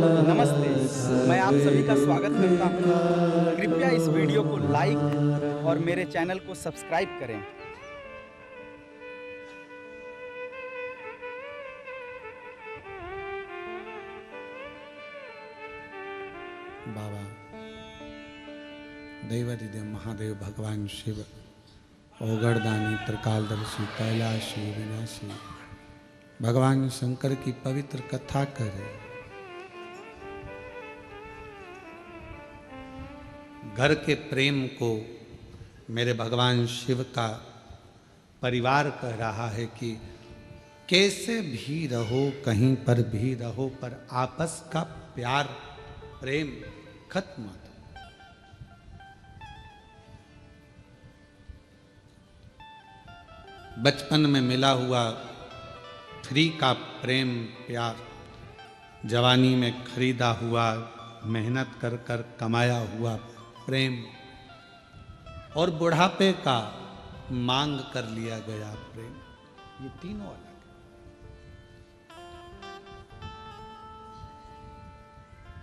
नमस्ते, मैं आप सभी का स्वागत करता हूँ। कृपया इस वीडियो को लाइक और मेरे चैनल को सब्सक्राइब करें। बाबा दैवाधिदेव महादेव भगवान शिव ओगड़दानी त्रिकालदर्शी कैलाशी विनाशी भगवान शंकर की पवित्र कथा करे। घर के प्रेम को मेरे भगवान शिव का परिवार कह रहा है कि कैसे भी रहो, कहीं पर भी रहो, पर आपस का प्यार प्रेम खत्म मत। बचपन में मिला हुआ फ्री का प्रेम प्यार, जवानी में खरीदा हुआ मेहनत कर कर कमाया हुआ प्रेम, और बुढ़ापे का मांग कर लिया गया प्रेम, ये तीनों अलग है।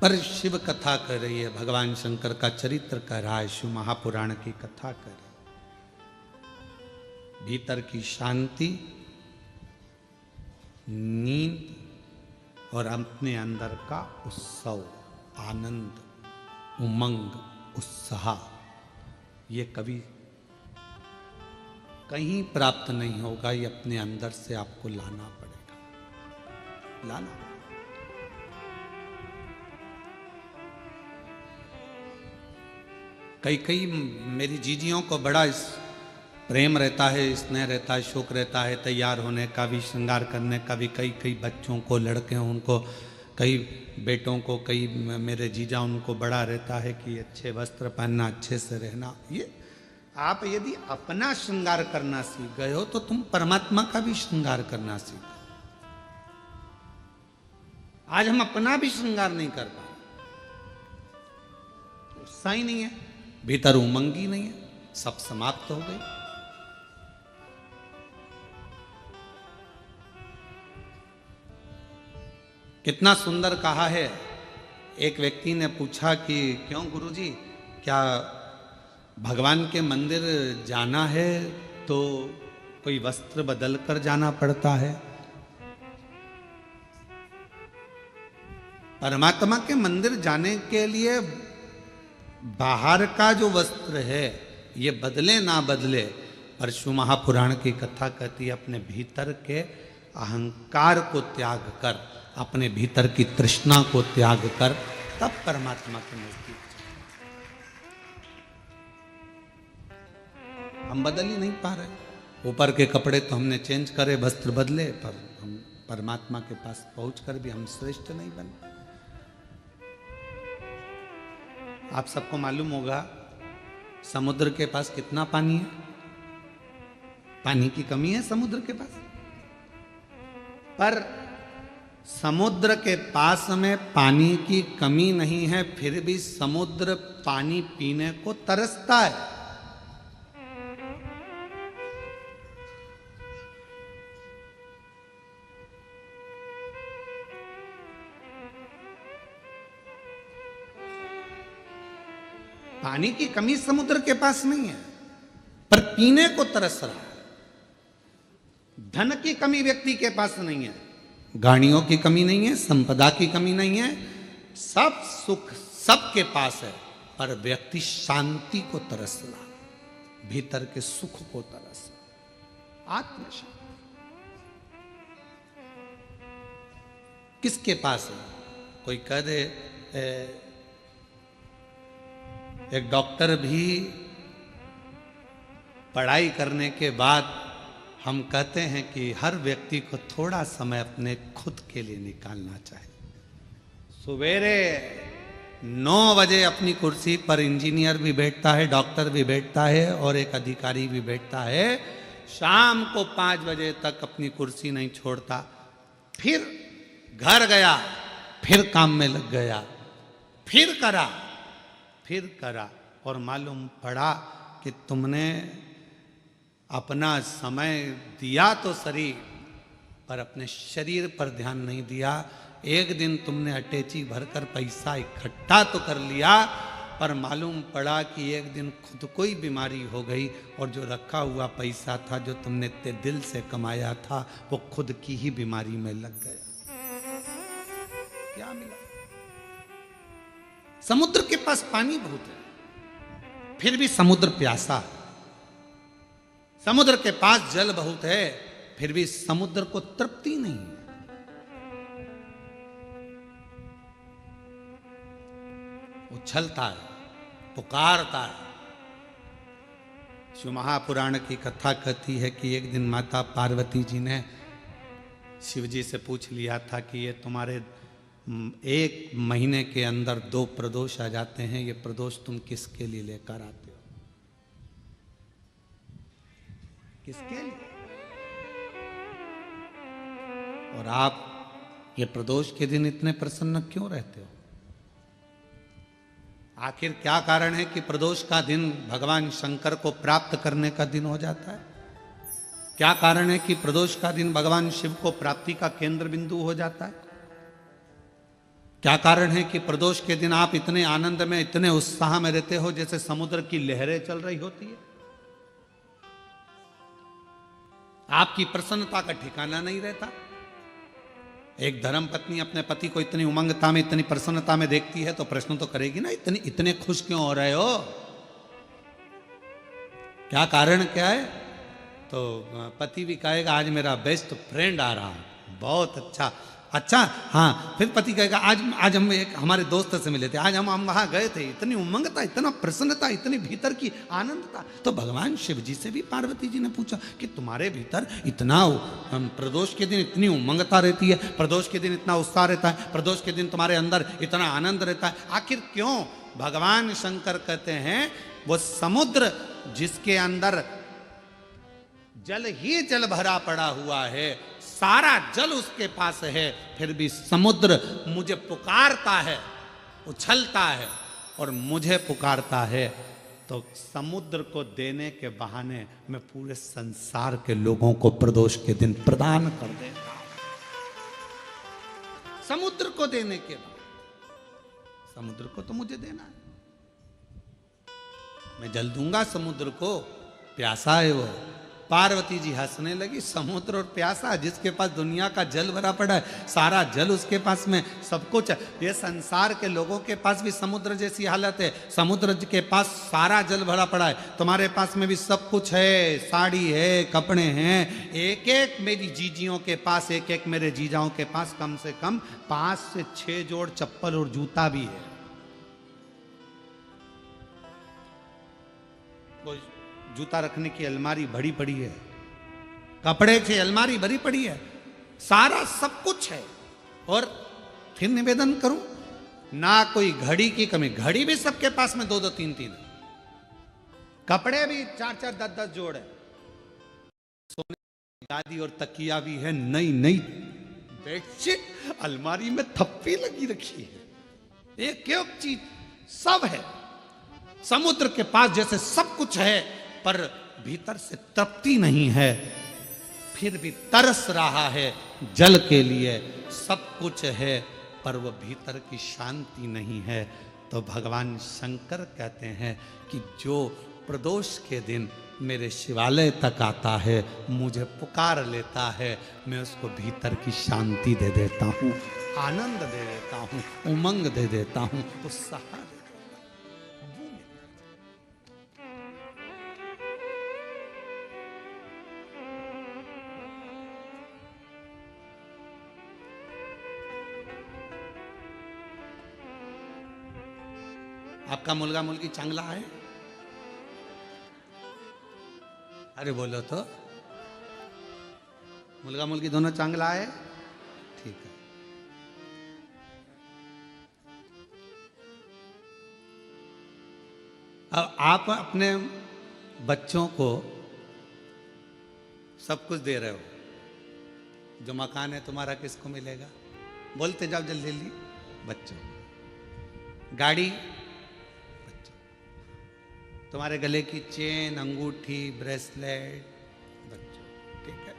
पर शिव कथा कर रही है, भगवान शंकर का चरित्र कह रहा है, शिव महापुराण की कथा कर रही है। भीतर की शांति, नींद और अपने अंदर का उत्सव, आनंद, उमंग, उत्साह, ये कभी कहीं प्राप्त नहीं होगा। ये अपने अंदर से आपको लाना पड़ेगा, लाना। कई मेरी जीजियों को बड़ा इस प्रेम रहता है, स्नेह रहता है, शौक रहता है तैयार होने का भी, श्रृंगार करने का भी। कई बच्चों को, लड़के हैं उनको, कई बेटों को, कई मेरे जीजा उनको बड़ा रहता है कि अच्छे वस्त्र पहनना, अच्छे से रहना। ये आप यदि अपना श्रृंगार करना सीख गए हो तो तुम परमात्मा का भी श्रृंगार करना सीख। आज हम अपना भी श्रृंगार नहीं कर पा रहे, उत्साह ही नहीं है, भीतर उमंग ही नहीं है, सब समाप्त हो गई। कितना सुंदर कहा है। एक व्यक्ति ने पूछा कि क्यों गुरुजी, क्या भगवान के मंदिर जाना है तो कोई वस्त्र बदल कर जाना पड़ता है? परमात्मा के मंदिर जाने के लिए बाहर का जो वस्त्र है ये बदले ना बदले, पर शिव महापुराण की कथा कहती है अपने भीतर के अहंकार को त्याग कर, अपने भीतर की तृष्णा को त्याग कर, तब परमात्मा के नजदीक। हम बदल ही नहीं पा रहे। ऊपर के कपड़े तो हमने चेंज करे, वस्त्र बदले, पर हम परमात्मा के पास पहुंचकर भी हम श्रेष्ठ नहीं बने। आप सबको मालूम होगा समुद्र के पास कितना पानी है? पानी की कमी है समुद्र के पास, पर समुद्र के पास में पानी की कमी नहीं है, फिर भी समुद्र पानी पीने को तरसता है। पानी की कमी समुद्र के पास नहीं है, पर पीने को तरस रहा है। धन की कमी व्यक्ति के पास नहीं है, गाड़ियों की कमी नहीं है, संपदा की कमी नहीं है, सब सुख सबके पास है, पर व्यक्ति शांति को तरस रहा, भीतर के सुख को तरस रहा, आत्मशांति। किसके पास है? कोई कह दे एक डॉक्टर भी पढ़ाई करने के बाद हम कहते हैं कि हर व्यक्ति को थोड़ा समय अपने खुद के लिए निकालना चाहिए। सवेरे 9 बजे अपनी कुर्सी पर इंजीनियर भी बैठता है, डॉक्टर भी बैठता है और एक अधिकारी भी बैठता है। शाम को 5 बजे तक अपनी कुर्सी नहीं छोड़ता, फिर घर गया, फिर काम में लग गया, फिर करा और मालूम पड़ा कि तुमने अपना समय दिया तो शरीर पर, अपने शरीर पर ध्यान नहीं दिया। एक दिन तुमने अटैची भरकर पैसा इकट्ठा तो कर लिया, पर मालूम पड़ा कि एक दिन खुद को ही बीमारी हो गई और जो रखा हुआ पैसा था, जो तुमने इतने दिल से कमाया था, वो खुद की ही बीमारी में लग गया। क्या मिला? समुद्र के पास पानी बहुत है, फिर भी समुद्र प्यासा है। समुद्र के पास जल बहुत है, फिर भी समुद्र को तृप्ति नहीं है। उछलता है, पुकारता है। शिव महापुराण की कथा कहती है कि एक दिन माता पार्वती जी ने शिव जी से पूछ लिया था कि ये तुम्हारे 1 महीने के अंदर 2 प्रदोष आ जाते हैं, ये प्रदोष तुम किसके लिए लेकर आते हो? किसके लिए? और आप ये प्रदोष के दिन इतने प्रसन्न क्यों रहते हो? आखिर क्या कारण है कि प्रदोष का दिन भगवान शंकर को प्राप्त करने का दिन हो जाता है? क्या कारण है कि प्रदोष का दिन भगवान शिव को प्राप्ति का केंद्र बिंदु हो जाता है? क्या कारण है कि प्रदोष के दिन आप इतने आनंद में, इतने उत्साह में रहते हो जैसे समुद्र की लहरें चल रही होती है? आपकी प्रसन्नता का ठिकाना नहीं रहता। एक धर्म पत्नी अपने पति को इतनी उमंगता में, इतनी प्रसन्नता में देखती है तो प्रश्न तो करेगी ना, इतने खुश क्यों हो रहे हो? क्या कारण क्या है? तो पति भी कहेगा आज मेरा बेस्ट फ्रेंड आ रहा है, बहुत अच्छा। अच्छा, हाँ, फिर पति कहेगा आज हम एक हमारे दोस्त से मिले थे, आज हम वहां गए थे, इतनी उमंगता, इतना प्रसन्नता, इतनी भीतर की आनंद था। तो भगवान शिव जी से भी पार्वती जी ने पूछा कि तुम्हारे भीतर इतना प्रदोष के दिन इतनी उमंगता रहती है, प्रदोष के दिन इतना उत्साह रहता है, प्रदोष के दिन तुम्हारे अंदर इतना आनंद रहता है, आखिर क्यों? भगवान शंकर कहते हैं वो समुद्र जिसके अंदर जल ही जल भरा पड़ा हुआ है, सारा जल उसके पास है, फिर भी समुद्र मुझे पुकारता है, उछलता है और मुझे पुकारता है, तो समुद्र को देने के बहाने मैं पूरे संसार के लोगों को प्रदोष के दिन प्रदान कर देता हूं। समुद्र को देने के बाद समुद्र को तो मुझे देना है, मैं जल दूंगा समुद्र को, प्यासा है वो। पार्वती जी हंसने लगी, समुद्र और प्यासा, जिसके पास दुनिया का जल भरा पड़ा है, सारा जल उसके पास में, सब कुछ। ये संसार के लोगों के पास भी समुद्र जैसी हालत है, समुद्र के पास सारा जल भरा पड़ा है, तुम्हारे पास में भी सब कुछ है, साड़ी है, कपड़े हैं, एक एक मेरी जीजियों के पास, एक एक मेरे जीजाओं के पास कम से कम 5 से 6 जोड़ चप्पल और जूता भी है। जूता रखने की अलमारी भरी पड़ी है, कपड़े की अलमारी भरी पड़ी है, सारा सब कुछ है। और फिर निवेदन करूं, ना कोई घड़ी की कमी, घड़ी भी सबके पास में 2-2 3-3 है, कपड़े भी 4-4 10-10 जोड़ है, सोने की गादी और तकिया भी है, नई नई बेडशीट अलमारी में थप्पी लगी रखी है, एक एक चीज सब है। समुद्र के पास जैसे सब कुछ है, पर भीतर से तृप्ति नहीं है, फिर भी तरस रहा है जल के लिए। सब कुछ है पर वह भीतर की शांति नहीं है। तो भगवान शंकर कहते हैं कि जो प्रदोष के दिन मेरे शिवालय तक आता है, मुझे पुकार लेता है, मैं उसको भीतर की शांति दे देता हूँ, आनंद दे देता हूँ, उमंग दे देता हूँ, उत्साह दे देता हूँ। आपका मुलगा मुलगी चांगला है? अरे बोलो तो, मुलगा मुलगी दोनों चांगला है? ठीक है। अब आप अपने बच्चों को सब कुछ दे रहे हो, जो मकान है तुम्हारा किसको मिलेगा? बोलते जाओ जल्दी जल्दी। बच्चों। गाड़ी, तुम्हारे गले की चेन, अंगूठी, ब्रेसलेट, बच्चों, ठीक है,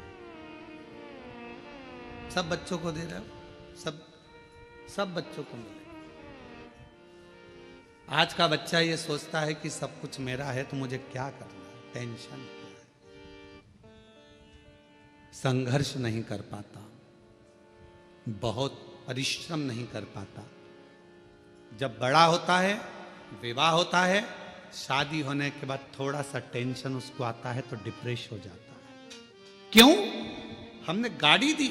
सब बच्चों को दे रहे हो, सब सब बच्चों को मिलेगा। आज का बच्चा ये सोचता है कि सब कुछ मेरा है तो मुझे क्या करना है, टेंशन क्या है, संघर्ष नहीं कर पाता, बहुत परिश्रम नहीं कर पाता। जब बड़ा होता है, विवाह होता है, शादी होने के बाद थोड़ा सा टेंशन उसको आता है तो डिप्रेस हो जाता है। क्यों? हमने गाड़ी दी,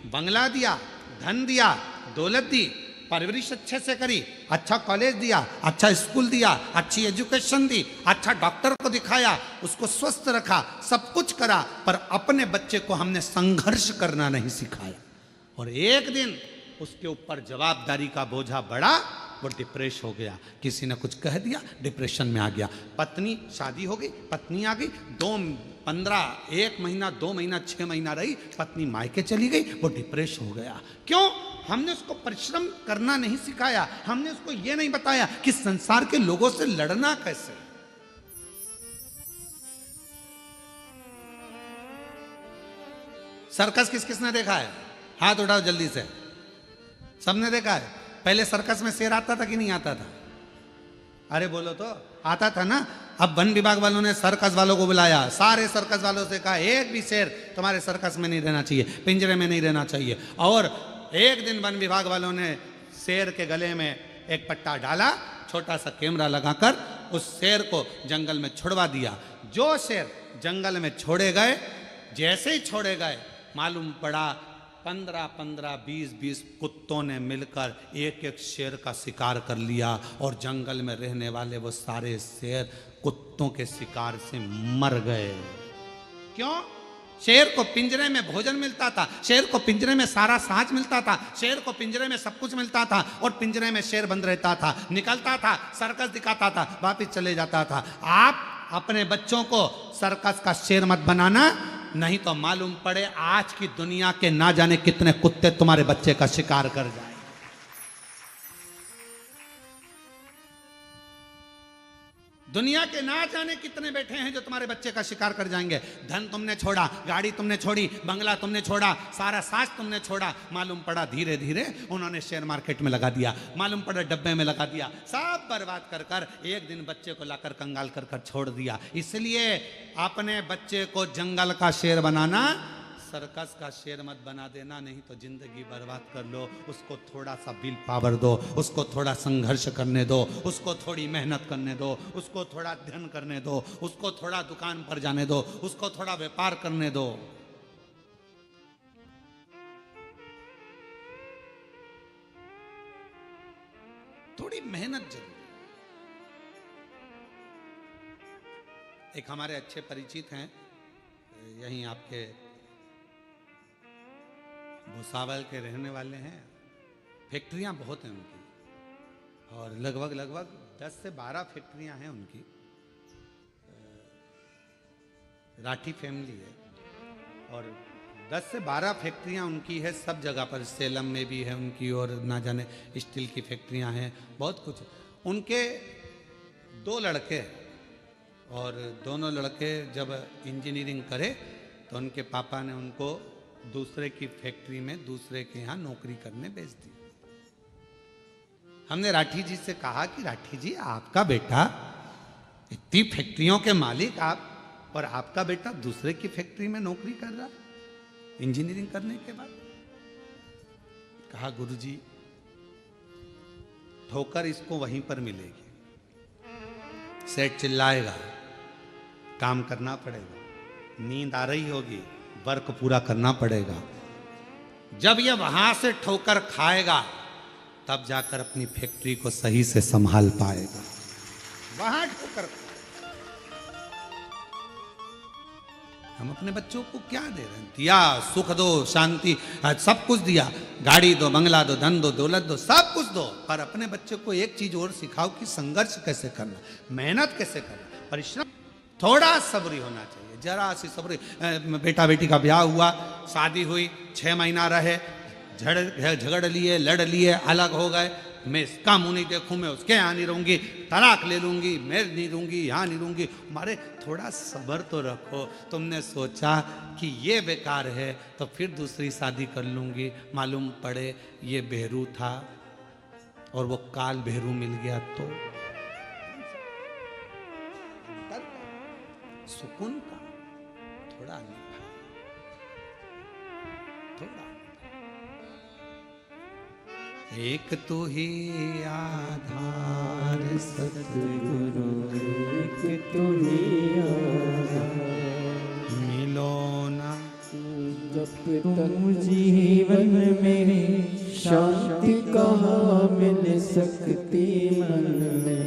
बंगला दिया, धन दिया, दौलत दी, परवरिश अच्छे से करी, अच्छा कॉलेज दिया, अच्छा स्कूल दिया, अच्छी एजुकेशन दी, अच्छा डॉक्टर को दिखाया, उसको स्वस्थ रखा, सब कुछ करा, पर अपने बच्चे को हमने संघर्ष करना नहीं सिखाया। और एक दिन उसके ऊपर जवाबदारी का बोझा बढ़ा, वो डिप्रेस हो गया, किसी ने कुछ कह दिया, डिप्रेशन में आ गया। पत्नी, शादी हो गई, पत्नी आ गई, 1 महीना, 2 महीना, 6 महीना रही, पत्नी मायके चली गई, वो डिप्रेस हो गया। क्यों? हमने उसको परिश्रम करना नहीं सिखाया, हमने उसको ये नहीं बताया कि संसार के लोगों से लड़ना कैसे। सर्कस किस किसने देखा है? हाथ उठाओ जल्दी से। सबने देखा है। पहले सर्कस में शेर आता था कि नहीं आता था? अरे बोलो तो, आता था ना। अब वन विभाग वालों ने सर्कस वालों को बुलाया, सारे सर्कस वालों से कहा एक भी शेर तुम्हारे सर्कस में नहीं रहना चाहिए, पिंजरे में नहीं रहना चाहिए। और एक दिन वन विभाग वालों ने शेर के गले में एक पट्टा डाला, छोटा सा कैमरा लगाकर उस शेर को जंगल में छुड़वा दिया। जो शेर जंगल में छोड़े गए, जैसे ही छोड़े गए, मालूम पड़ा 15-15, 20-20 कुत्तों ने मिलकर एक एक शेर का शिकार कर लिया, और जंगल में रहने वाले वो सारे शेर कुत्तों के शिकार से मर गए। क्यों? शेर को पिंजरे में भोजन मिलता था, शेर को पिंजरे में सारा साज मिलता था, शेर को पिंजरे में सब कुछ मिलता था, और पिंजरे में शेर बंद रहता था, निकलता था, सर्कस दिखाता था, वापिस चले जाता था। आप अपने बच्चों को सर्कस का शेर मत बनाना, नहीं तो मालूम पड़े आज की दुनिया के ना जाने कितने कुत्ते तुम्हारे बच्चे का शिकार कर जाए। दुनिया के ना जाने कितने बैठे हैं जो तुम्हारे बच्चे का शिकार कर जाएंगे। धन तुमने छोड़ा, गाड़ी तुमने छोड़ी, बंगला तुमने छोड़ा, सारा साज तुमने छोड़ा, मालूम पड़ा धीरे धीरे उन्होंने शेयर मार्केट में लगा दिया, मालूम पड़ा डब्बे में लगा दिया, सब बर्बाद कर कर एक दिन बच्चे को लाकर कंगाल कर कर छोड़ दिया। इसलिए अपने बच्चे को जंगल का शेर बनाना, सर्कस का शेर मत बना देना, नहीं तो जिंदगी बर्बाद कर लो। उसको थोड़ा सा विल पावर दो, उसको थोड़ा संघर्ष करने दो, उसको थोड़ी मेहनत करने दो, उसको थोड़ा अध्ययन करने दो, उसको थोड़ा दुकान पर जाने दो, उसको थोड़ा व्यापार करने दो। थोड़ी मेहनत जरूर। एक हमारे अच्छे परिचित हैं, यहीं आपके भुसावल के रहने वाले हैं। फैक्ट्रियां बहुत हैं उनकी, और लगभग 10 से 12 फैक्ट्रियां हैं उनकी। राठी फैमिली है, और 10 से 12 फैक्ट्रियां उनकी है सब जगह पर। सेलम में भी है उनकी, और ना जाने स्टील की फैक्ट्रियां हैं, बहुत कुछ। उनके 2 लड़के, और दोनों लड़के जब इंजीनियरिंग करे तो उनके पापा ने उनको दूसरे की फैक्ट्री में, दूसरे के यहाँ नौकरी करने भेज दी। हमने राठी जी से कहा कि राठी जी, आपका बेटा इतनी फैक्ट्रियों के मालिक आप, और आपका बेटा दूसरे की फैक्ट्री में नौकरी कर रहा इंजीनियरिंग करने के बाद। कहा गुरुजी, ठोकर इसको वहीं पर मिलेगी, सेठ चिल्लाएगा, काम करना पड़ेगा, नींद आ रही होगी, वर्क पूरा करना पड़ेगा। जब ये वहां से ठोकर खाएगा तब जाकर अपनी फैक्ट्री को सही से संभाल पाएगा। वहां ठोकर। हम अपने बच्चों को क्या दे रहे हैं? दिया, सुख दो, शांति, सब कुछ दिया, गाड़ी दो, बंगला दो, धन दो, दौलत दो, सब कुछ दो, पर अपने बच्चे को एक चीज और सिखाओ कि संघर्ष कैसे करना, मेहनत कैसे करना, परिश्रम। थोड़ा सब्री होना चाहिए, जरा सी सब्री। बेटा बेटी का ब्याह हुआ, शादी हुई, 6 महीना रहे, झगड़ लिए, लड़ लिए, अलग हो गए, मैं इसका मुंह नहीं देखूं, मैं उसके यहाँ नहीं रहूंगी, तलाक ले लूंगी, मैं नहीं रहूंगी, यहाँ नहीं रहूंगी। मारे थोड़ा सब्र तो रखो। तुमने सोचा कि ये बेकार है तो फिर दूसरी शादी कर लूंगी, मालूम पड़े ये बेहरू था, और वो काल भैरू मिल गया तो सुकून का थोड़ा नहीं, थोड़ा एक तो ही आधार सतगुरु एक तो ही आधार, मिलो ना जब तक जीवन में शांति कहाँ मिल सकती मन में,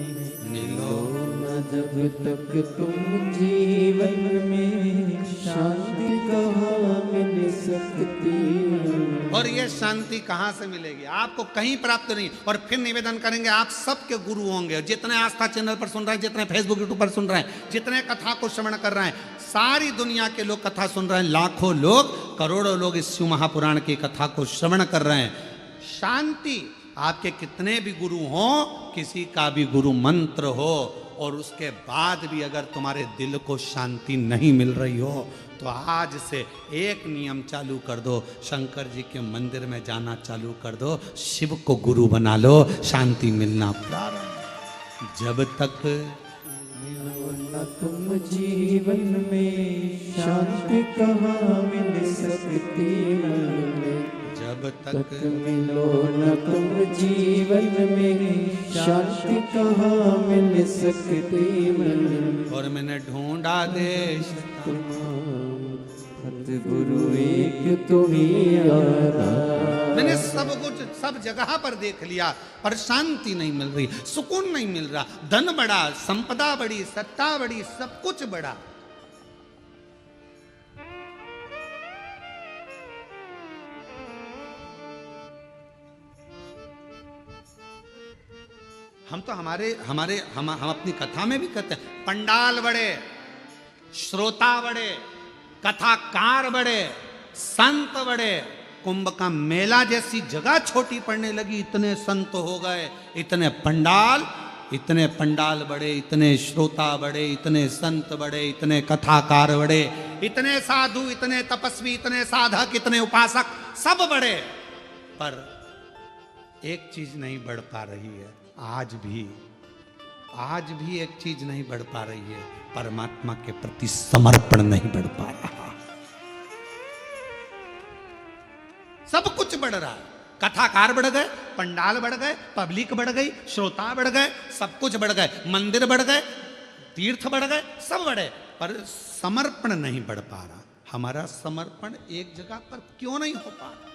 मिलो जब तक तुम जीवन में शांति कहाँ मिल सकती मन। और ये शांति कहां से मिलेगी? आपको कहीं प्राप्त नहीं। और फिर निवेदन करेंगे, आप सबके गुरु होंगे, जितने आस्था चैनल पर सुन रहे हैं, जितने फेसबुक यूट्यूब पर सुन रहे हैं, जितने कथा को श्रवण कर रहे हैं, सारी दुनिया के लोग कथा सुन रहे हैं, लाखों लोग, करोड़ों लोग इस शिव महापुराण की कथा को श्रवण कर रहे हैं। शांति, आपके कितने भी गुरु हो, किसी का भी गुरु मंत्र हो, और उसके बाद भी अगर तुम्हारे दिल को शांति नहीं मिल रही हो, तो आज से एक नियम चालू कर दो, शंकर जी के मंदिर में जाना चालू कर दो, शिव को गुरु बना लो, शांति मिलना प्रारंभ। जब तक मिलो न तुम जीवन में शांति कहाँ मिल सकती मन में, जब तक तक मिलो न तुम जीवन में शांति कहाँ मिल सकती मन में। और मैंने ढूंढा देश सतगुरु एक तो ही आधार, मैंने सब कुछ सब जगह पर देख लिया, पर शांति नहीं मिल रही, सुकून नहीं मिल रहा। धन बढ़ा, संपदा बढ़ी, सत्ता बढ़ी, सब कुछ बढ़ा, हम तो हम अपनी कथा में भी कहते हैं, पंडाल बड़े, श्रोता बड़े, कथाकार बड़े, संत बड़े, कुंभ का मेला जैसी जगह छोटी पड़ने लगी, इतने संत हो गए, इतने पंडाल बड़े, इतने श्रोता बड़े, इतने संत बड़े, इतने कथाकार बड़े, इतने साधु, इतने तपस्वी, इतने साधक, इतने उपासक, सब बड़े, पर एक चीज नहीं बढ़ पा रही है। आज भी एक चीज नहीं बढ़ पा रही है, परमात्मा के प्रति समर्पण नहीं बढ़ पा रहा। सब कुछ बढ़ रहा है, कथाकार बढ़ गए, पंडाल बढ़ गए, पब्लिक बढ़ गई, श्रोता बढ़ गए, सब कुछ बढ़ गए, मंदिर बढ़ गए, तीर्थ बढ़ गए, सब बढ़े, पर समर्पण नहीं बढ़ पा रहा। हमारा समर्पण एक जगह पर क्यों नहीं हो पा रहा?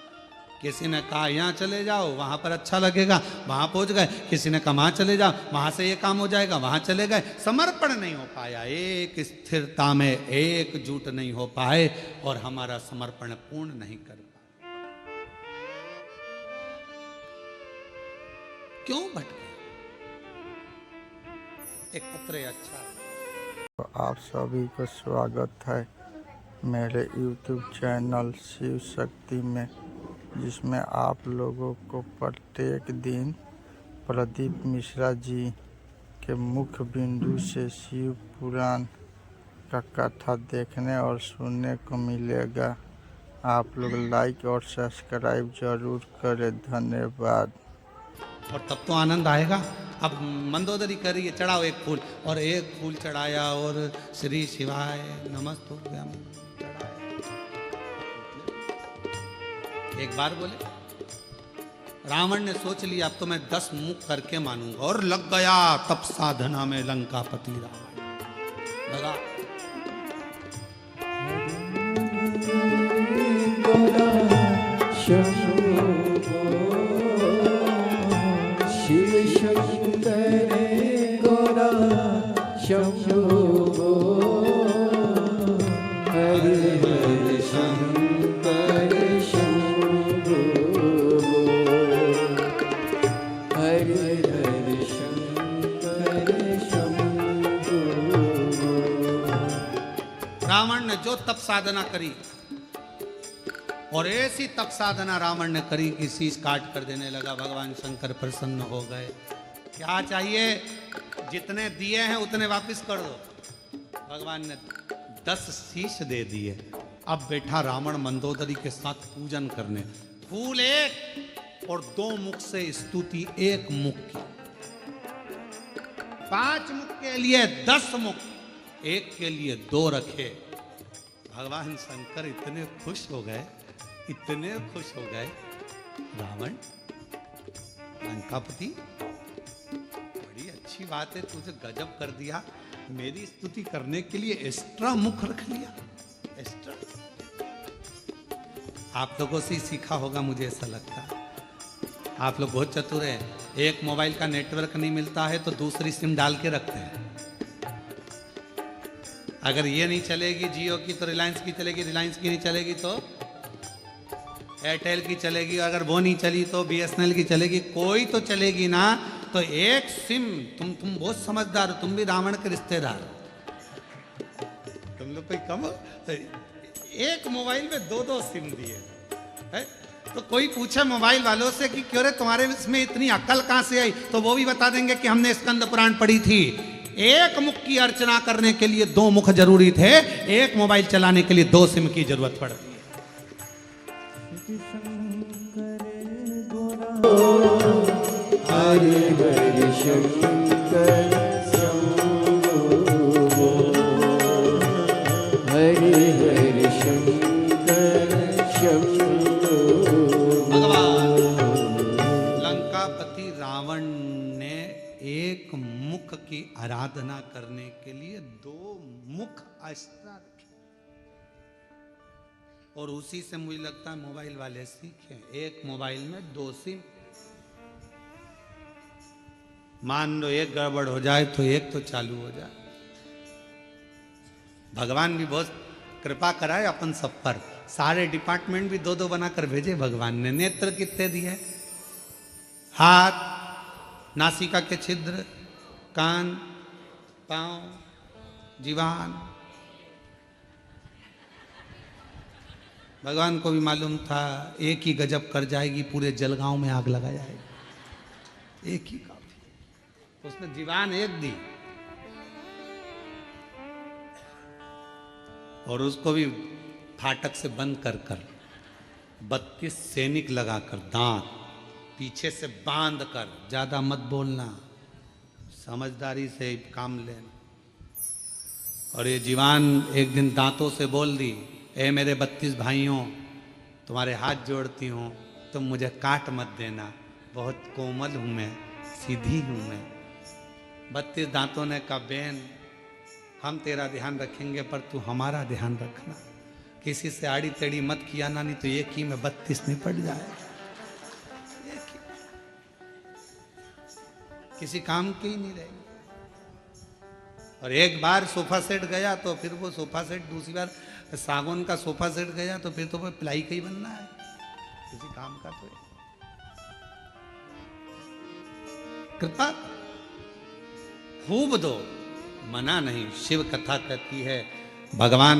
किसी ने कहा यहाँ चले जाओ, वहां पर अच्छा लगेगा, वहां पहुंच गए। किसी ने कहा वहां चले जाओ, वहां से ये काम हो जाएगा, वहां चले गए। समर्पण नहीं हो पाया, एक स्थिरता में एकजुट नहीं हो पाए, और हमारा समर्पण पूर्ण नहीं कर पाए। क्यों भटके? एक पत्र अच्छा। तो आप सभी को स्वागत है मेरे YouTube चैनल शिव शक्ति में, जिसमें आप लोगों को प्रत्येक दिन प्रदीप मिश्रा जी के मुख्य बिंदु से शिव पुराण का कथा देखने और सुनने को मिलेगा। आप लोग लाइक और सब्सक्राइब जरूर करें। धन्यवाद। और तब तो आनंद आएगा। अब मंदोदरी करिए, चढ़ाओ एक फूल, और एक फूल चढ़ाया और श्री शिवाय नमस्तुभ्यं चढ़ाया। एक बार बोले, रावण ने सोच लिया अब तो मैं 10 मुख करके मानूंगा, और लग गया तप साधना में लंकापति रावण लगा। शिव शंकर गोरा शंभो, हरे हरे शंकर शंभो, हरे हरे शंकर शंभो। रावण ने जो तप साधना करी, और ऐसी तप साधना रावण ने करी कि शीश काट कर देने लगा। भगवान शंकर प्रसन्न हो गए। क्या चाहिए? जितने दिए हैं उतने वापस कर दो। भगवान ने 10 शीश दे दिए। अब बैठा रावण मंदोदरी के साथ पूजन करने। फूल एक, और 2 मुख से स्तुति 1 मुख की। 5 मुख के लिए 10 मुख, 1 के लिए 2 रखे। भगवान शंकर इतने खुश हो गए, इतने खुश हो गए। रावण, लंकापति, बड़ी अच्छी बात है, तुझे गजब कर दिया। मेरी स्तुति करने के लिए एक्स्ट्रा मुख रख लिया, एक्स्ट्रा। आप लोगों से ही सीखा होगा, मुझे ऐसा लगता है। आप लोग बहुत चतुर हैं। एक मोबाइल का नेटवर्क नहीं मिलता है तो दूसरी सिम डाल के रखते हैं। अगर ये नहीं चलेगी जियो की तो रिलायंस की चलेगी, रिलायंस की नहीं चलेगी तो एयरटेल की चलेगी, अगर वो नहीं चली तो BSNL की चलेगी, कोई तो चलेगी ना। तो एक सिम, तुम बहुत समझदार हो, तुम भी रावण के रिश्तेदार, तुम लोग कोई कम हो। एक मोबाइल में 2-2 सिम दिए है? तो कोई पूछे मोबाइल वालों से कि क्यों रे तुम्हारे इसमें इतनी अक्ल कहां से आई, तो वो भी बता देंगे कि हमने स्कंद पुराण पढ़ी थी। एक मुख की अर्चना करने के लिए 2 मुख जरूरी थे, एक मोबाइल चलाने के लिए 2 सिम की जरूरत पड़ती है। हरि हरि शंकर शंभो, हरि हरि शंकर शंभो। भगवान लंकापति रावण ने 1 मुख की आराधना करने के लिए 2 मुख एक्स्ट्रा रखे। और उसी से मुझे लगता है मोबाइल वाले सीखे। 1 मोबाइल में 2 सिम। मान लो 1 गड़बड़ हो जाए तो 1 तो चालू हो जाए। भगवान भी बहुत कृपा कराए अपन सब पर। सारे डिपार्टमेंट भी 2-2 बनाकर भेजे भगवान ने। नेत्र कितने दिए? हाथ, नासिका के छिद्र, कान, पांव, जीवान। भगवान को भी मालूम था एक ही गजब कर जाएगी, पूरे जलगांव में आग लगा जाएगी। एक ही काफी। उसने जीवान 1 दी और उसको भी फाटक से बंद कर 32 सैनिक लगाकर, दांत पीछे से बांध कर, ज्यादा मत बोलना, समझदारी से काम लेना। और ये जीवान एक दिन दांतों से बोल दी, ए मेरे 32 भाइयों, तुम्हारे हाथ जोड़ती हूँ, तुम मुझे काट मत देना, बहुत कोमल हूँ मैं, सीधी हूँ मैं। 32 दांतों ने कहा, बहन हम तेरा ध्यान रखेंगे पर तू हमारा ध्यान रखना, किसी से आड़ी टेढ़ी मत किया ना, नहीं तो एक ही में 32 निपट जाए। एक ही, किसी काम की ही नहीं रहेगी। और एक बार सोफा सेट गया तो फिर वो सोफा सेट, दूसरी बार सागौन का सोफा सेट गया तो फिर तो वो प्लाई का ही बनना है, किसी काम का। तो कृपा खूब दो, मना नहीं। शिव कथा कहती है भगवान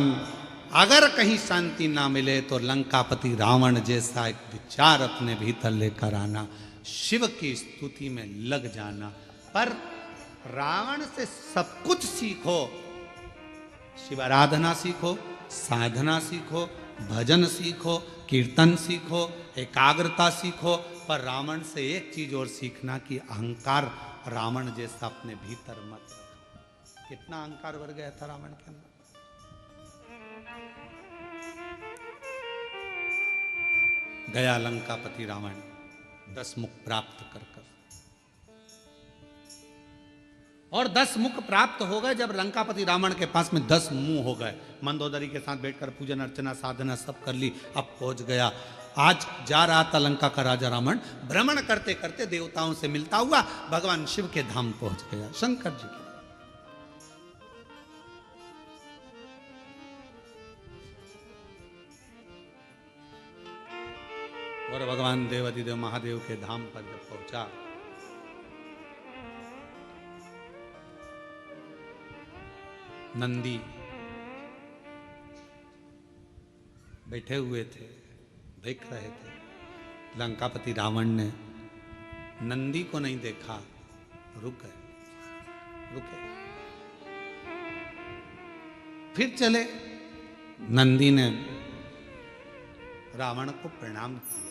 अगर कहीं शांति ना मिले तो लंकापति रावण जैसा एक विचार अपने भीतर लेकर आना, शिव की स्तुति में लग जाना। पर रावण से सब कुछ सीखो, शिव आराधना सीखो, साधना सीखो, भजन सीखो, कीर्तन सीखो, एकाग्रता सीखो। पर रावण से एक चीज और सीखना कि अहंकार रावण जैसा अपने भीतर मत रखो। कितना अहंकार भर गया था रावण के अंदर। गया लंकापति रावण 10 मुख प्राप्त कर और 10 मुख प्राप्त हो गए। जब लंकापति रावण के पास में 10 मुंह हो गए, मंदोदरी के साथ बैठकर पूजन अर्चना साधना सब कर ली, अब पहुंच गया। आज जा रहा था लंका का राजा रावण, भ्रमण करते करते देवताओं से मिलता हुआ भगवान शिव के धाम पहुंच गया, शंकर जी के। और भगवान देवाधिदेव महादेव के धाम पर जब पहुंचा, नंदी बैठे हुए थे, देख रहे थे। लंकापति रावण ने नंदी को नहीं देखा, रुके। फिर चले। नंदी ने रावण को प्रणाम किया।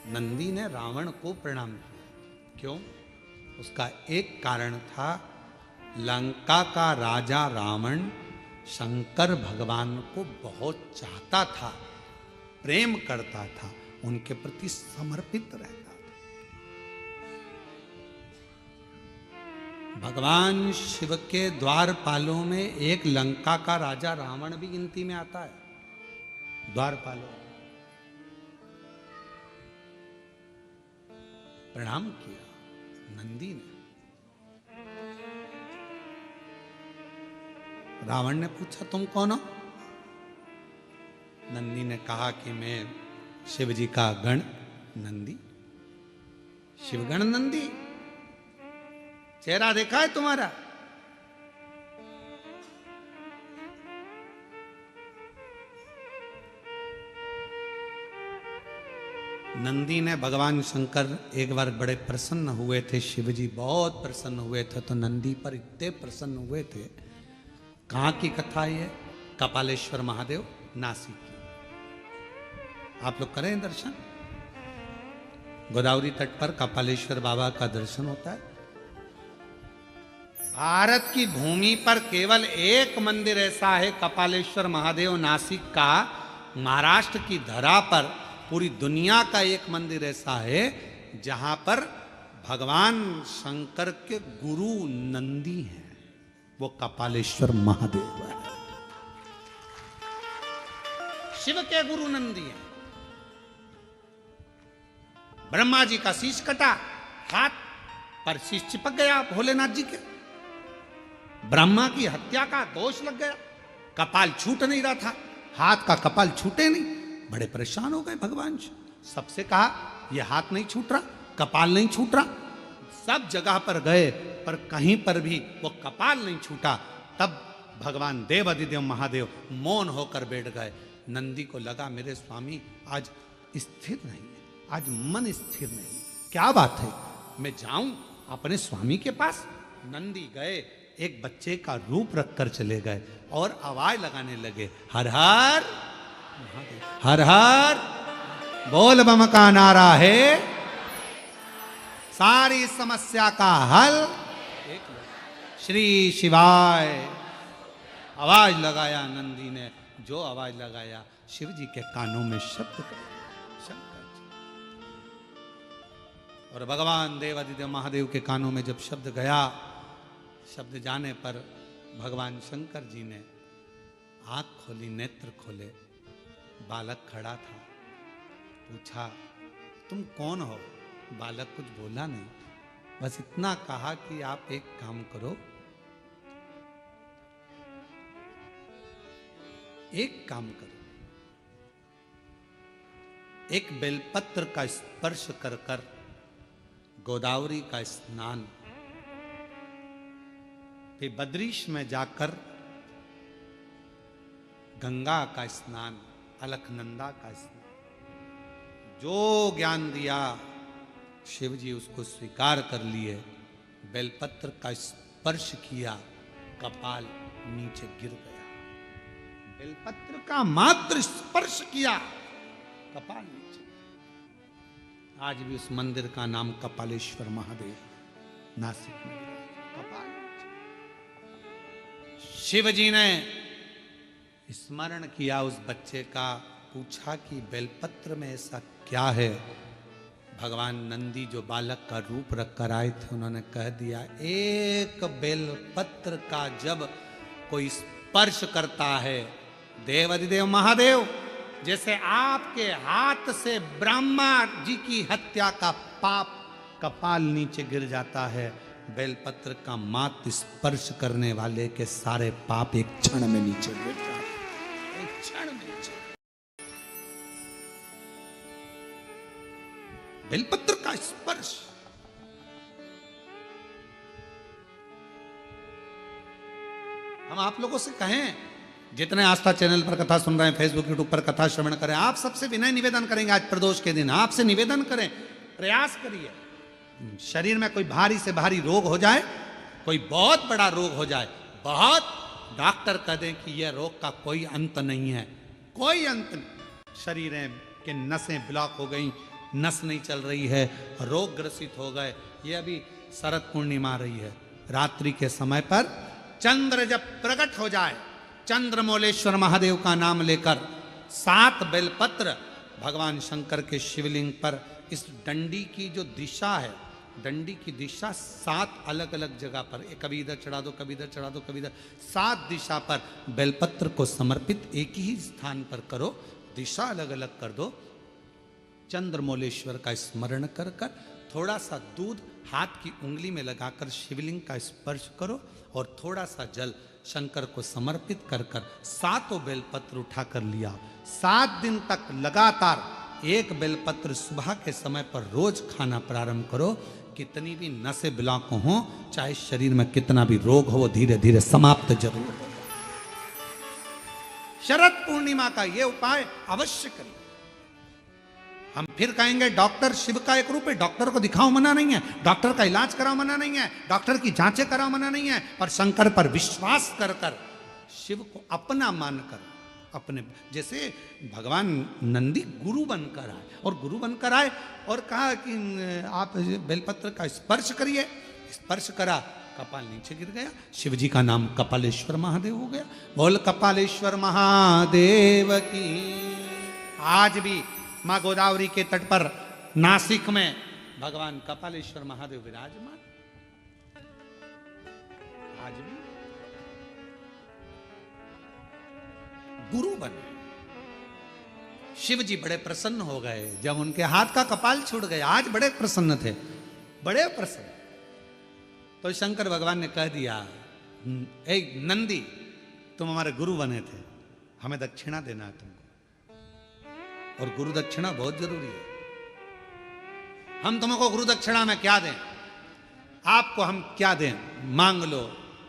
नंदी ने रावण को प्रणाम किया। क्यों? उसका एक कारण था, लंका का राजा रावण शंकर भगवान को बहुत चाहता था, प्रेम करता था, उनके प्रति समर्पित रहता था। भगवान शिव के द्वारपालों में एक लंका का राजा रावण भी गिनती में आता है। द्वारपालों प्रणाम किया नंदी ने। रावण ने पूछा, तुम कौन हो? नंदी ने कहा कि मैं शिव जी का गण नंदी। शिवगण नंदी, चेहरा देखा है तुम्हारा? नंदी ने, भगवान शंकर एक बार बड़े प्रसन्न हुए थे, शिव जी बहुत प्रसन्न हुए थे, तो नंदी पर इतने प्रसन्न हुए थे। कहाँ की कथा ये? कपालेश्वर महादेव नासिक की। आप लोग करें दर्शन, गोदावरी तट पर कपालेश्वर बाबा का दर्शन होता है। भारत की भूमि पर केवल एक मंदिर ऐसा है, कपालेश्वर महादेव नासिक का। महाराष्ट्र की धरा पर पूरी दुनिया का एक मंदिर ऐसा है जहां पर भगवान शंकर के गुरु नंदी हैं, वो कपालेश्वर महादेव है। शिव के गुरु नंदी हैं। ब्रह्मा जी का शीश कटा, हाथ पर शीश चिपक गया भोलेनाथ जी के। ब्रह्मा की हत्या का दोष लग गया, कपाल छूट नहीं रहा था, हाथ का कपाल छूटे नहीं। बड़े परेशान हो गए भगवान जी। सबसे कहा, यह हाथ नहीं छूट रहा, कपाल नहीं छूट रहा। सब जगह पर गए पर कहीं पर भी वो कपाल नहीं छूटा। तब भगवान देवाधिदेव महादेव मौन होकर बैठ गए। नंदी को लगा, मेरे स्वामी आज स्थिर नहीं है, आज मन स्थिर नहीं, क्या बात है, मैं जाऊं अपने स्वामी के पास। नंदी गए, एक बच्चे का रूप रखकर चले गए और आवाज लगाने लगे, हर हर हर हर बोल बम का नारा है, सारी समस्या का हल श्री शिवाय। आवाज लगाया नंदी ने, जो आवाज लगाया शिव जी के कानों में शब्द और भगवान देवाधिदेव महादेव के कानों में जब शब्द गया, शब्द जाने पर भगवान शंकर जी ने आंख खोली, नेत्र खोले। बालक खड़ा था, पूछा, तुम कौन हो? बालक कुछ बोला नहीं, बस इतना कहा कि आप एक काम करो, एक काम करो, एक बेलपत्र का स्पर्श कर कर गोदावरी का स्नान, फिर बद्रीश में जाकर गंगा का स्नान, अलकनंदा का स्नान। जो ज्ञान दिया शिव जी उसको स्वीकार कर लिए। बेलपत्र का स्पर्श किया, कपाल नीचे गिर गया। बेलपत्र का मात्र स्पर्श किया, कपाल नीचे। आज भी उस मंदिर का नाम कपालेश्वर महादेव नासिक में कपाल। शिव जी ने स्मरण किया उस बच्चे का, पूछा कि बेलपत्र में ऐसा क्या है? भगवान नंदी जो बालक का रूप रखकर आए थे, उन्होंने कह दिया, एक बेलपत्र का जब कोई स्पर्श करता है, देवाधिदेव महादेव, जैसे आपके हाथ से ब्रह्मा जी की हत्या का पाप कपाल नीचे गिर जाता है, बेलपत्र का मात्र स्पर्श करने वाले के सारे पाप एक क्षण में नीचे गिर जाते हैं, एक क्षण में नीचे। बेलपत्र का स्पर्श। हम आप लोगों से कहें, जितने आस्था चैनल पर कथा सुन रहे हैं, फेसबुक यूट्यूब पर कथा श्रवण करें, आप सबसे विनय निवेदन करेंगे, आज प्रदोष के दिन आपसे निवेदन करें, प्रयास करिए। शरीर में कोई भारी से भारी रोग हो जाए, कोई बहुत बड़ा रोग हो जाए, बहुत, डॉक्टर कह दें कि यह रोग का कोई अंत नहीं है, कोई अंत नहीं, शरीर के नसें ब्लॉक हो गई, नस नहीं चल रही है, रोग ग्रसित हो गए, ये अभी शरद पूर्णिमा आ रही है, रात्रि के समय पर चंद्र जब प्रकट हो जाए, चंद्रमौलेश्वर महादेव का नाम लेकर 7 बेलपत्र भगवान शंकर के शिवलिंग पर, इस डंडी की जो दिशा है, डंडी की दिशा 7 अलग अलग जगह पर, कभी इधर चढ़ा दो, कभी इधर चढ़ा दो, कभी इधर, 7 दिशा पर बेलपत्र को समर्पित एक ही स्थान पर करो, दिशा अलग अलग कर दो, चंद्रमौलेश्वर का स्मरण कर कर थोड़ा सा दूध हाथ की उंगली में लगाकर शिवलिंग का स्पर्श करो और थोड़ा सा जल शंकर को समर्पित कर कर 7 बेलपत्र उठाकर लिया। 7 दिन तक लगातार एक बेलपत्र सुबह के समय पर रोज खाना प्रारंभ करो। कितनी भी नसें ब्लॉक हो, चाहे शरीर में कितना भी रोग हो, वो धीरे धीरे समाप्त जरूर हो। शरद पूर्णिमा का ये उपाय अवश्य करिए। हम फिर कहेंगे डॉक्टर शिव का एक रूप है, डॉक्टर को दिखाओ मना नहीं है, डॉक्टर का इलाज कराओ मना नहीं है, डॉक्टर की जांचें कराओ मना नहीं है, पर शंकर पर विश्वास कर कर शिव को अपना मानकर, अपने जैसे भगवान नंदी गुरु बनकर आए, और गुरु बनकर आए और कहा कि आप बेलपत्र का स्पर्श करिए, स्पर्श करा, कपाल नीचे गिर गया, शिव जी का नाम कपालेश्वर महादेव हो गया। बोल कपालेश्वर महादेव की। आज भी माँ गोदावरी के तट पर नासिक में भगवान कपालेश्वर महादेव विराजमान, आज भी गुरु बने। शिव जी बड़े प्रसन्न हो गए जब उनके हाथ का कपाल छूट गया, आज बड़े प्रसन्न थे, बड़े प्रसन्न। तो शंकर भगवान ने कह दिया, ए नंदी, तुम हमारे गुरु बने थे, हमें दक्षिणा देना है तुमको, और गुरु दक्षिणा बहुत जरूरी है। हम तुमको गुरु दक्षिणा में क्या दें, आपको हम क्या दें, मांग लो,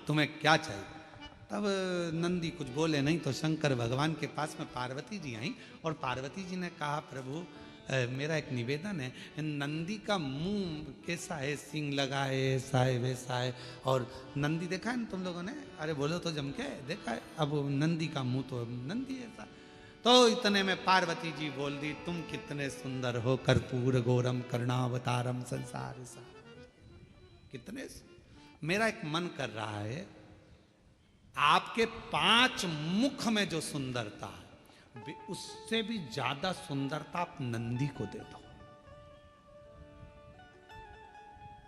तुम्हें क्या चाहिए। तब नंदी कुछ बोले नहीं, तो शंकर भगवान के पास में पार्वती जी आई, और पार्वती जी ने कहा, प्रभु मेरा एक निवेदन है, नंदी का मुंह कैसा है, सींग लगा है, ऐसा है वैसा है, और नंदी देखा है ना तुम लोगों ने, अरे बोलो तो जम के देखा है, अब नंदी का मुंह तो नंदी ऐसा। तो इतने में पार्वती जी बोल दी, तुम कितने सुंदर हो, कर्पूर गौरम करुणावतारम संसार सार। कितने, मेरा एक मन कर रहा है, आपके 5 मुख में जो सुंदरता है, उससे भी ज्यादा सुंदरता आप नंदी को दे दो।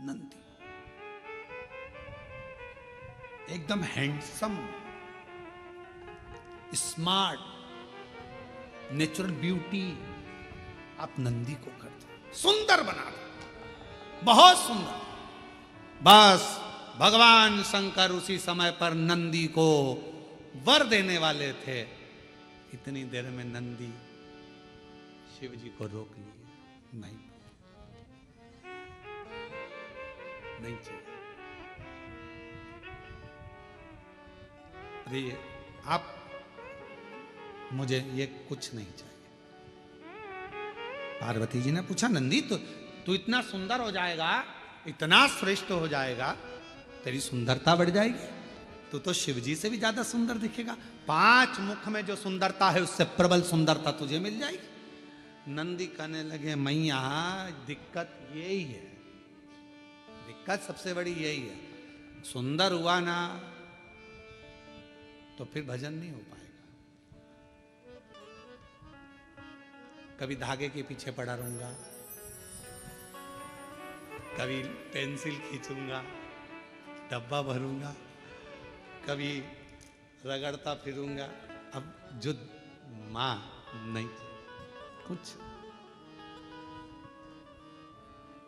नंदी एकदम हैंडसम, स्मार्ट, नेचुरल ब्यूटी, आप नंदी को कर दो, सुंदर बना दो, बहुत सुंदर। बस भगवान शंकर उसी समय पर नंदी को वर देने वाले थे, इतनी देर में नंदी शिव जी को रोक लिए, नहीं नहीं चाहिए। अरे आप, मुझे ये कुछ नहीं चाहिए। पार्वती जी ने पूछा, नंदी तू इतना सुंदर हो जाएगा, इतना श्रेष्ठ हो जाएगा, तेरी सुंदरता बढ़ जाएगी, तू तो शिव जी से भी ज्यादा सुंदर दिखेगा, 5 मुख में जो सुंदरता है उससे प्रबल सुंदरता तुझे मिल जाएगी। नंदी कहने लगे, मैया दिक्कत यही है, दिक्कत सबसे बड़ी यही है, सुंदर हुआ ना तो फिर भजन नहीं हो पाएगा। कभी धागे के पीछे पड़ा रहूंगा, कभी पेंसिल खींचूंगा, डब्बा भरूंगा, कभी रगड़ता फिरूंगा। अब जो मां नहीं, कुछ।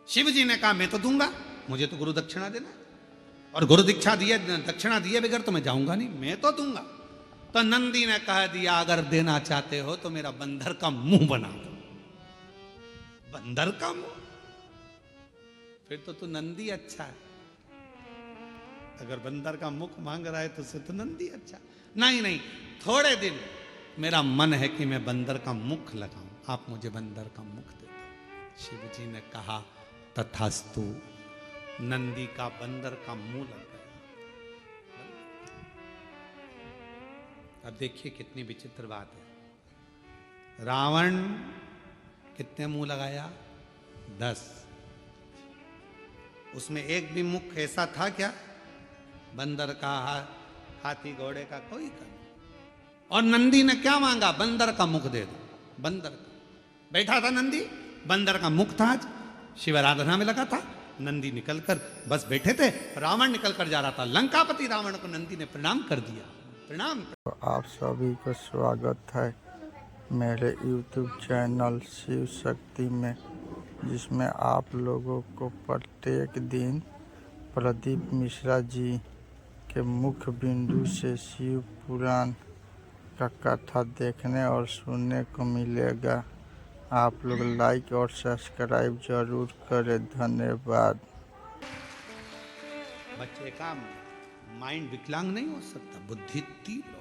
शिव जी ने कहा, मैं तो दूंगा, मुझे तो गुरु दक्षिणा देना, और गुरु दीक्षा दिए, दक्षिणा दिए बगैर तो मैं जाऊंगा नहीं, मैं तो दूंगा। तो नंदी ने कह दिया, अगर देना चाहते हो तो मेरा बंदर का मुंह बना दो। बंदर का मुंह, फिर तो तू नंदी अच्छा है। अगर बंदर का मुख मांग रहा है तो उसे तो नंदी अच्छा। नहीं नहीं, थोड़े दिन मेरा मन है कि मैं बंदर का मुख लगाऊं, आप मुझे बंदर का मुख दे दो। शिव जी ने कहा, तथास्तु। नंदी का बंदर का मुंह लग गया। अब देखिए कितनी विचित्र बात है। रावण कितने मुंह लगाया, 10। उसमें एक भी मुख ऐसा था क्या? बंदर का, हाथी घोड़े का कोई का नहीं। और नंदी ने क्या मांगा? बंदर का मुख दे दो। बंदर का बैठा था नंदी, बंदर का मुख था। आज शिवाराधना में लगा था। नंदी निकलकर बस बैठे थे, रावण निकलकर जा रहा था। लंकापति रावण को नंदी ने प्रणाम कर दिया। प्रणाम। तो आप सभी का स्वागत है मेरे YouTube चैनल शिव शक्ति में, जिसमें आप लोगों को प्रत्येक दिन प्रदीप मिश्रा जी के मुख्य बिंदु से शिव पुराण का कथा देखने और सुनने को मिलेगा। आप लोग लाइक और सब्सक्राइब जरूर करें। धन्यवाद। बच्चे का माइंड विकलांग नहीं हो सकता, बुद्धि तीव्र हो।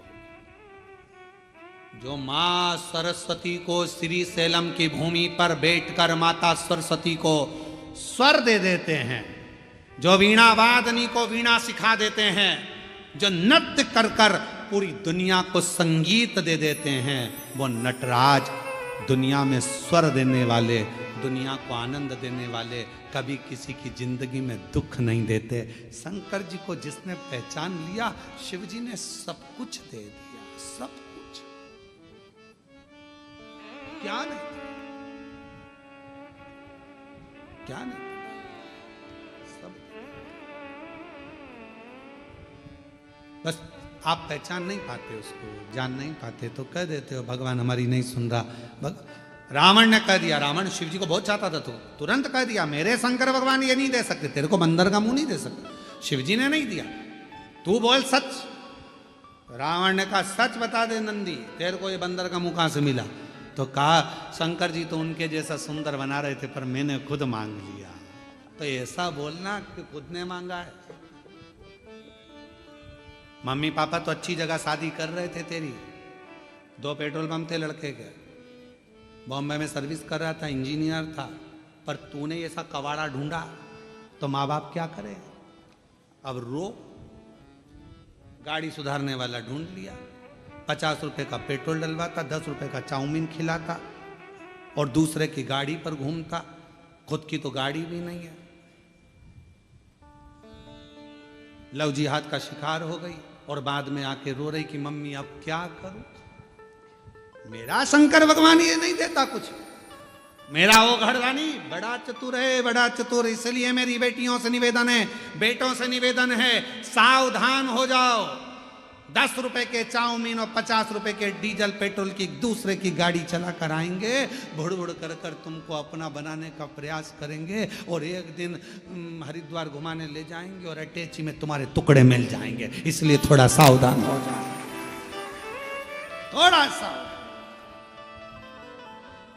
जो माँ सरस्वती को श्री सैलम की भूमि पर बैठकर माता सरस्वती को स्वर दे देते हैं, जो वीणा वादनी को वीणा सिखा देते हैं, जो नृत्य कर कर पूरी दुनिया को संगीत दे देते हैं, वो नटराज दुनिया में स्वर देने वाले, दुनिया को आनंद देने वाले, कभी किसी की जिंदगी में दुख नहीं देते। शंकर जी को जिसने पहचान लिया, शिव जी ने सब कुछ दे दिया। सब कुछ क्या नहीं, क्या नहीं, सब। बस आप पहचान नहीं पाते, उसको जान नहीं पाते, तो कह देते हो भगवान हमारी नहीं सुन रहा। रावण ने कह दिया, रावण शिव जी को बहुत चाहता था, तो तुरंत कह दिया मेरे शंकर भगवान ये नहीं दे सकते, तेरे को बंदर का मुंह नहीं दे सकते। शिव जी ने नहीं दिया, तू बोल सच। रावण ने कहा सच बता दे नंदी, तेरे को ये बंदर का मुंह कहां से मिला? तो कहा शंकर जी तो उनके जैसा सुंदर बना रहे थे, पर मैंने खुद मांग लिया। तो ऐसा बोलना कि खुद ने मांगा है। मम्मी पापा तो अच्छी जगह शादी कर रहे थे तेरी, 2 पेट्रोल पंप थे लड़के के, बॉम्बे में सर्विस कर रहा था, इंजीनियर था, पर तूने ऐसा कवाड़ा ढूंढा, तो माँ बाप क्या करे? अब रो। गाड़ी सुधारने वाला ढूंढ लिया, 50 रुपए का पेट्रोल डलवाता, 10 रुपए का चाउमीन खिलाता, और दूसरे की गाड़ी पर घूमता, खुद की तो गाड़ी भी नहीं है। लव जिहाद का शिकार हो गई, और बाद में आके रो रही कि मम्मी अब क्या करूं? मेरा शंकर भगवान ये नहीं देता कुछ। मेरा वो घरवानी बड़ा चतुर है, बड़ा चतुर। इसलिए मेरी बेटियों से निवेदन है, बेटों से निवेदन है, सावधान हो जाओ। 10 रुपए के चाउमीन और 50 रुपए के डीजल पेट्रोल की दूसरे की गाड़ी चला कर आएंगे, बुड़ बुड़ कर कर तुमको अपना बनाने का प्रयास करेंगे, और एक दिन हरिद्वार घुमाने ले जाएंगे और अटैची में तुम्हारे टुकड़े मिल जाएंगे। इसलिए थोड़ा सावधान हो जाओ, थोड़ा सा।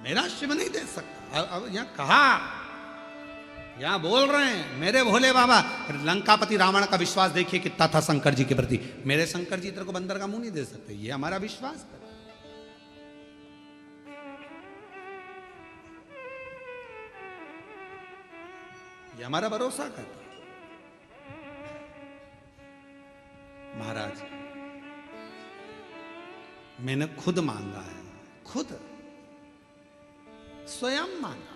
मेरा शिव नहीं दे सकता। अब यहां कहा, यहां बोल रहे हैं मेरे भोले बाबा। लंकापति रावण का विश्वास देखिए कितना था शंकर जी के प्रति। मेरे शंकर जी तेरे को बंदर का मुंह नहीं दे सकते, ये हमारा विश्वास है। ये हमारा भरोसा करता। महाराज मैंने खुद मांगा है, खुद स्वयं मांगा।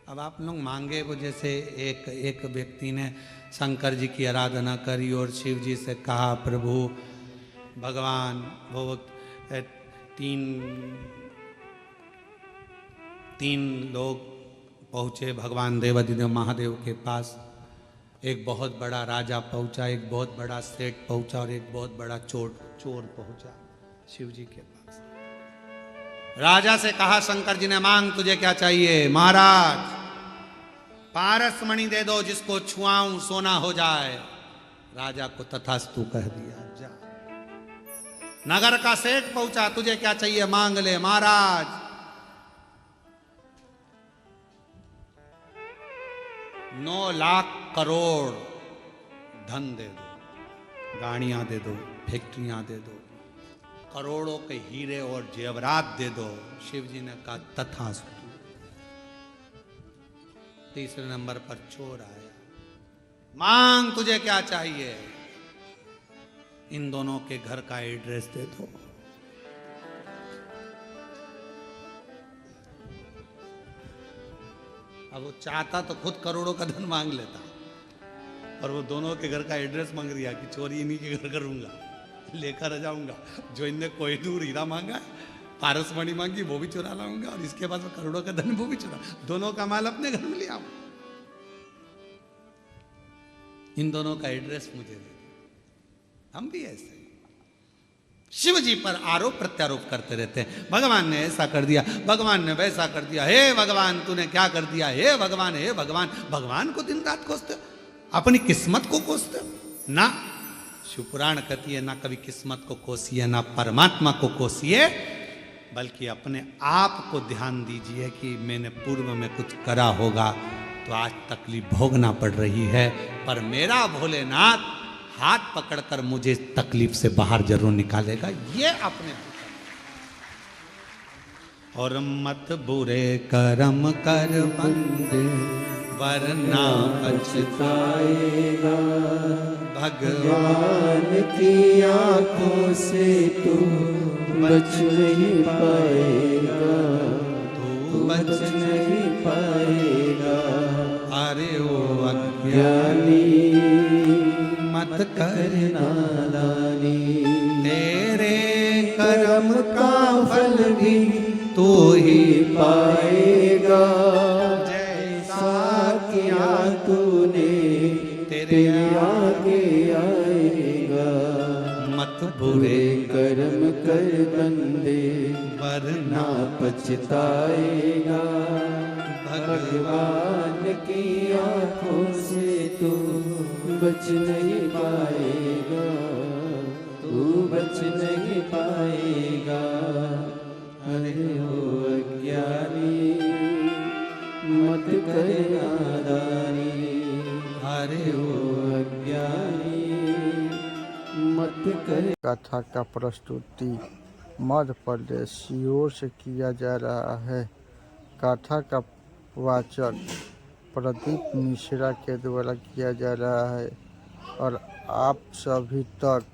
अब आप लोग मांगे वो, जैसे एक व्यक्ति ने शंकर जी की आराधना करी और शिव जी से कहा प्रभु भगवान, वो तीन लोग पहुँचे भगवान देवाधिदेव महादेव के पास। एक बहुत बड़ा राजा पहुँचा, एक बहुत बड़ा सेठ पहुँचा, और एक बहुत बड़ा चोर पहुँचा शिव जी के पास। राजा से कहा शंकर जी ने, मांग तुझे क्या चाहिए? महाराज पारस मणि दे दो, जिसको छुआऊं सोना हो जाए। राजा को तथास्तु कह दिया, जा। नगर का सेठ पहुंचा, तुझे क्या चाहिए? मांग ले। महाराज 9 लाख करोड़ धन दे दो, गाड़ियां दे दो, फैक्ट्रियां दे दो, करोड़ों के हीरे और जेवरात दे दो। शिव जी ने कहा तथास्तु। तीसरे नंबर पर चोर आया, मांग तुझे क्या चाहिए? इन दोनों के घर का एड्रेस दे दो। अब वो चाहता तो खुद करोड़ों का धन मांग लेता, और वो दोनों के घर का एड्रेस मांग रिया कि चोरी इन्हीं के घर करूंगा, लेकर जाऊंगा। जो इनने कोहिनूर हीरा मांगा, पारसमणि मांगी, वो भी चुरा लाऊंगा, और इसके बाद में करोड़ों का धन वो भी चुरा, दोनों का माल अपने घर में ले आऊं। इन दोनों का एड्रेस मुझे दे। हम भी ऐसे शिव जी पर आरोप प्रत्यारोप करते रहते हैं, भगवान ने ऐसा कर दिया, भगवान ने वैसा कर दिया, हे भगवान तूने क्या कर दिया, हे भगवान, हे भगवान। भगवान को दिन रात कोसते हो, अपनी किस्मत को कोसते हो ना। शिवपुराण कहती है ना कभी किस्मत को कोसिए, ना परमात्मा को कोसिए, बल्कि अपने आप को ध्यान दीजिए कि मैंने पूर्व में कुछ करा होगा तो आज तकलीफ भोगना पड़ रही है, पर मेरा भोलेनाथ हाथ पकड़कर मुझे इस तकलीफ से बाहर जरूर निकालेगा। ये अपने और मत बुरे कर्म कर बंदे वरना पछताएगा, भगवान की आंखों से तू बच नहीं पाएगा, तू बच नहीं पाएगा। अरे ओ ज्ञानी मत कर नादानी, तेरे कर्म का फल भी तू ही पाएगा। जैसा किया तूने तेरे आगे आएगा। मत बुरे कर्म कर बंदे वरना ना पछताएगा, भगवान भगवान की आंखों से तू बच नहीं पाएगा, तू बच नहीं पाएगा। अरे ओ अज्ञानी मत कर नादानी, अरे ओ अज्ञानी मत कर। कथा का प्रस्तुति मध्य प्रदेश सीहोर से किया जा रहा है। कथा का वाचक प्रदीप मिश्रा के द्वारा किया जा रहा है और आप सभी तक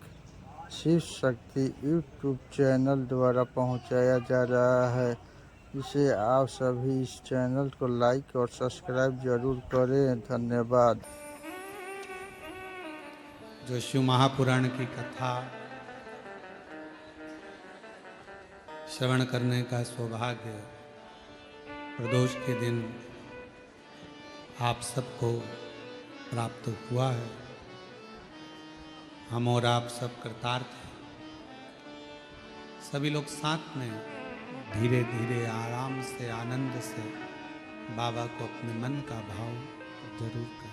शिव शक्ति यूट्यूब चैनल द्वारा पहुंचाया जा रहा है। इसे आप सभी इस चैनल को लाइक और सब्सक्राइब जरूर करें। धन्यवाद। जो शिव महापुराण की कथा श्रवण करने का सौभाग्य प्रदोष के दिन आप सबको प्राप्त हुआ है, हम और आप सब कृतार्थ हैं। सभी लोग साथ में धीरे धीरे आराम से आनंद से बाबा को अपने मन का भाव जरूर करें।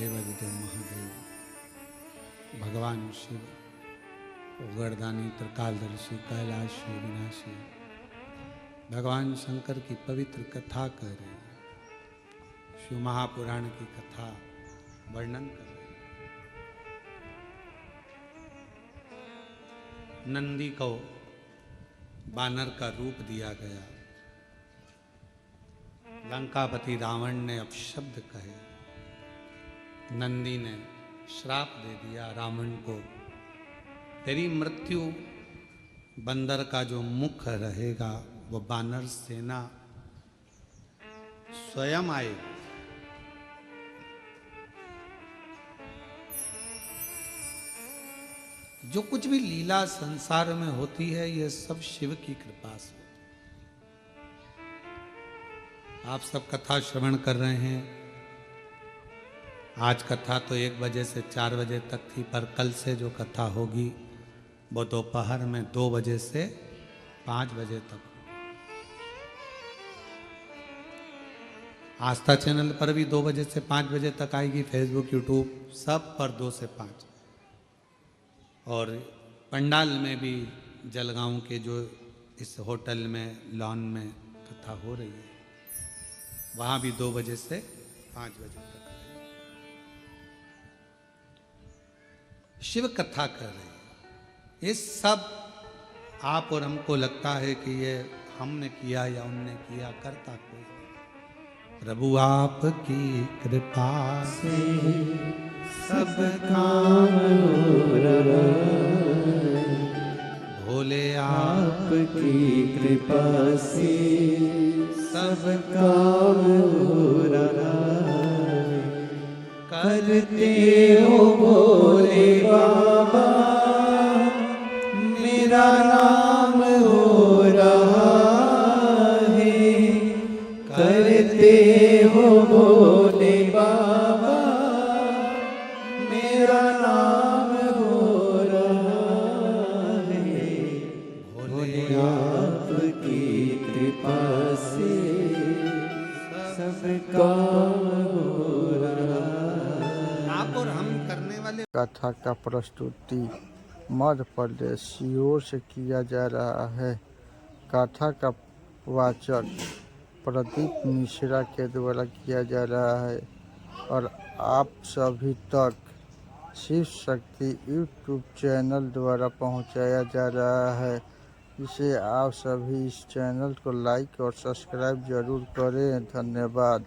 देवदेव महादेव भगवान शिव उगरदानी त्रिकालदर्शी कैलाशी विनाशी भगवान शंकर की पवित्र कथा कर रहे हैं, शिव महापुराण की कथा वर्णन कर रहे हैं। नंदी को बानर का रूप दिया गया, लंकापति रावण ने अपशब्द कहे, नंदी ने श्राप दे दिया रावण को, तेरी मृत्यु बंदर का जो मुख रहेगा वो बानर सेना स्वयं आएगी। जो कुछ भी लीला संसार में होती है ये सब शिव की कृपा से होती है। आप सब कथा श्रवण कर रहे हैं। आज कथा तो 1 बजे से 4 बजे तक थी, पर कल से जो कथा होगी वो दोपहर में 2 बजे से 5 बजे तक। आस्था चैनल पर भी 2 बजे से 5 बजे तक आएगी, फेसबुक यूट्यूब सब पर 2 से 5। और पंडाल में भी जलगांव के जो इस होटल में लॉन में कथा हो रही है वहाँ भी 2 बजे से 5 बजे तक शिव कथा कर रहे हैं। ये सब आप और हमको लगता है कि ये हमने किया या उनने किया, करता कोई। प्रभु आपकी कृपा से सब काम हो रहा है, भोले आपकी कृपा से सब काम हो रहा है। करते हो भोले बाबा मेरा नाम हो रहा है, करते हो भोले बाबा मेरा नाम हो रहा है। भोले आपकी कृपा से सब काम हो रहा है। आप और हम करने वाले कथा का प्रस्तुति मध्य प्रदेश सीहोर से किया जा रहा है। कथा का वाचक प्रदीप मिश्रा के द्वारा किया जा रहा है और आप सभी तक शिव शक्ति यूट्यूब चैनल द्वारा पहुंचाया जा रहा है। इसे आप सभी इस चैनल को लाइक और सब्सक्राइब जरूर करें। धन्यवाद।